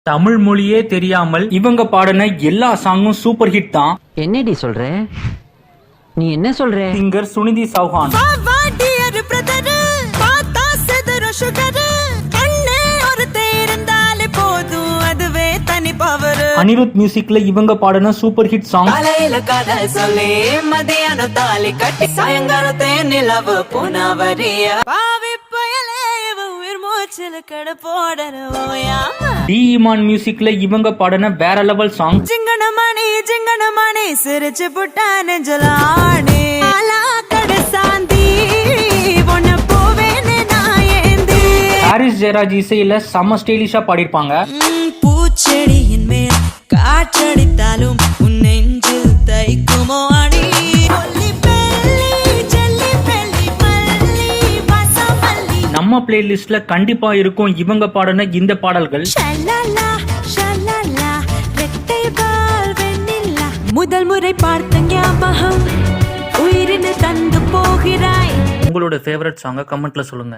தமிழ் மொழியே தெரியாமல் இவங்க பாடின எல்லா சாங்கும் சூப்பர் ஹிட் தான். என்னடி சொல்ற? நீ என்ன சொல்ற? சிங்கர் சுனிதி சௌஹான். அனிருத் மியூசிக்ல இவங்க பாடின super hit song D Imman மியூசிக்ல இவங்க பாடின வேற லெவல் சாங் ஜிங்கனமணி ஜிங்கனமணி சிரிச்சு புட்டா நெஞ்சலானே சாந்தி உன்ன போவேன்னு நான் ஏந்தி. ஹாரிஸ் ஜெயராஜ் இசையில செம்ம ஸ்டைலிஷா பாடிருப்பாங்க. பூச்செடியின் மேல் காற்றடித்தாலும் உன் நெஞ்சில் தைக்குமோ அடி. நம்ம பிளேலிஸ்ட்ல கண்டிப்பா இருக்கும் இவங்க பாடின இந்த பாடல்கள். முதல் முறை பார்த்த ஞாபகம் உயிரினு தந்து போகிறாய். உங்களோட ஃபேவரட் சாங்க கமெண்ட்ல சொல்லுங்க.